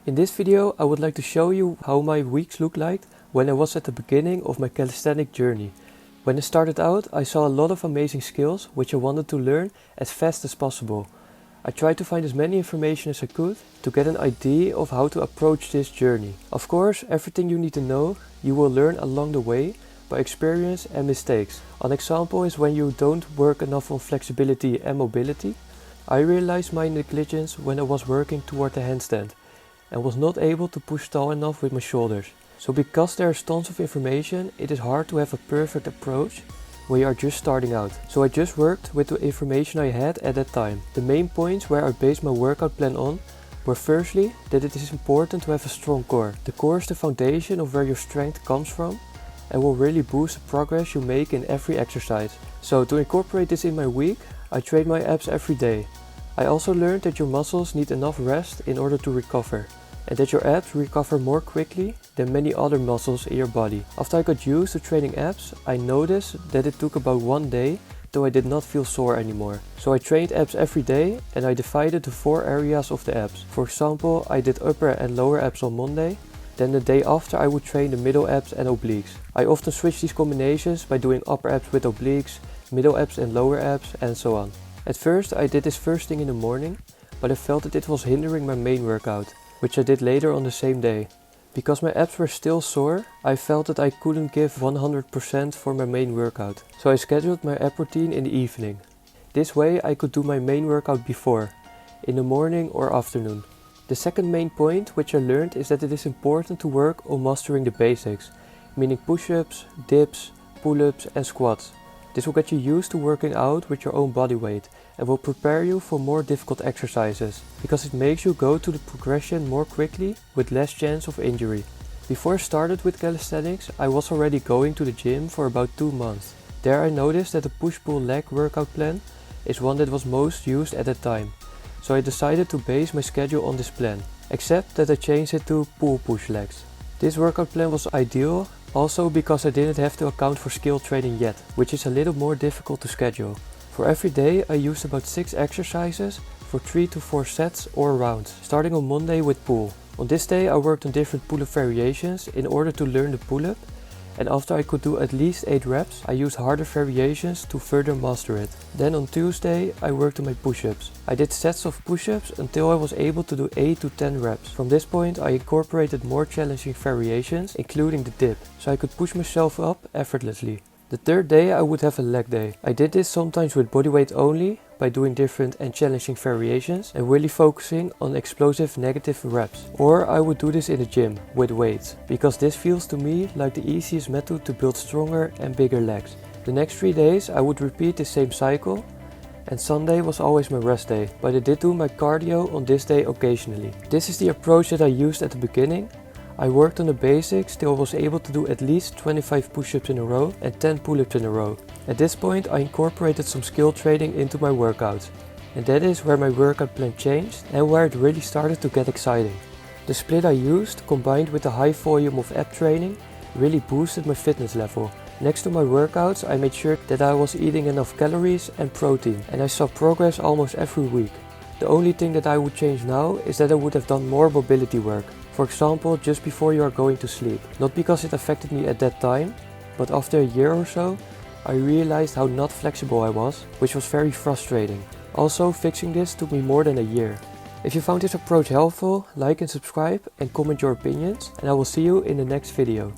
In this video I would like to show you how my weeks look like when I was at the beginning of my calisthenic journey. When I started out I saw a lot of amazing skills which I wanted to learn as fast as possible. I tried to find as many information as I could to get an idea of how to approach this journey. Of course, everything you need to know you will learn along the way by experience and mistakes. An example is when you don't work enough on flexibility and mobility. I realized my negligence when I was working toward the handstand and was not able to push tall enough with my shoulders. So because there is tons of information, it is hard to have a perfect approach when you are just starting out. So I just worked with the information I had at that time. The main points where I based my workout plan on were firstly that it is important to have a strong core. The core is the foundation of where your strength comes from and will really boost the progress you make in every exercise. So to incorporate this in my week, I train my abs every day. I also learned that your muscles need enough rest in order to recover, and that your abs recover more quickly than many other muscles in your body. After I got used to training abs, I noticed that it took about 1 day till I did not feel sore anymore. So I trained abs every day and I divided the 4 areas of the abs. For example, I did upper and lower abs on Monday. Then the day after I would train the middle abs and obliques. I often switch these combinations by doing upper abs with obliques, middle abs and lower abs, and so on. At first I did this first thing in the morning, but I felt that it was hindering my main workout, which I did later on the same day. Because my abs were still sore, I felt that I couldn't give 100% for my main workout. So I scheduled my ab routine in the evening. This way I could do my main workout before, in the morning or afternoon. The second main point which I learned is that it is important to work on mastering the basics, meaning push-ups, dips, pull-ups and squats. This will get you used to working out with your own body weight and will prepare you for more difficult exercises, because it makes you go to the progression more quickly with less chance of injury. Before I started with calisthenics, I was already going to the gym for about 2 months. There I noticed that the push-pull leg workout plan is one that was most used at that time. So I decided to base my schedule on this plan, except that I changed it to pull-push legs. This workout plan was ideal also because I didn't have to account for skill training yet, which is a little more difficult to schedule. For every day I used about 6 exercises for 3 to 4 sets or rounds, starting on Monday with pull. On this day I worked on different pull-up variations in order to learn the pull-up, and after I could do at least 8 reps, I used harder variations to further master it. Then on Tuesday I worked on my push-ups. I did sets of push-ups until I was able to do 8 to 10 reps. From this point I incorporated more challenging variations, including the dip, so I could push myself up effortlessly. The third day I would have a leg day. I did this sometimes with bodyweight only, by doing different and challenging variations and really focusing on explosive negative reps. Or I would do this in the gym with weights, because this feels to me like the easiest method to build stronger and bigger legs. The next 3 days I would repeat the same cycle, and Sunday was always my rest day, but I did do my cardio on this day occasionally. This is the approach that I used at the beginning. I worked on the basics till I was able to do at least 25 push-ups in a row and 10 pull-ups in a row. At this point I incorporated some skill training into my workouts, and that is where my workout plan changed and where it really started to get exciting. The split I used, combined with the high volume of ab training, really boosted my fitness level. Next to my workouts I made sure that I was eating enough calories and protein, and I saw progress almost every week. The only thing that I would change now is that I would have done more mobility work. For example, just before you are going to sleep. Not because it affected me at that time, but after a year or so, I realized how not flexible I was, which was very frustrating. Also, fixing this took me more than a year. If you found this approach helpful, like and subscribe and comment your opinions, and I will see you in the next video.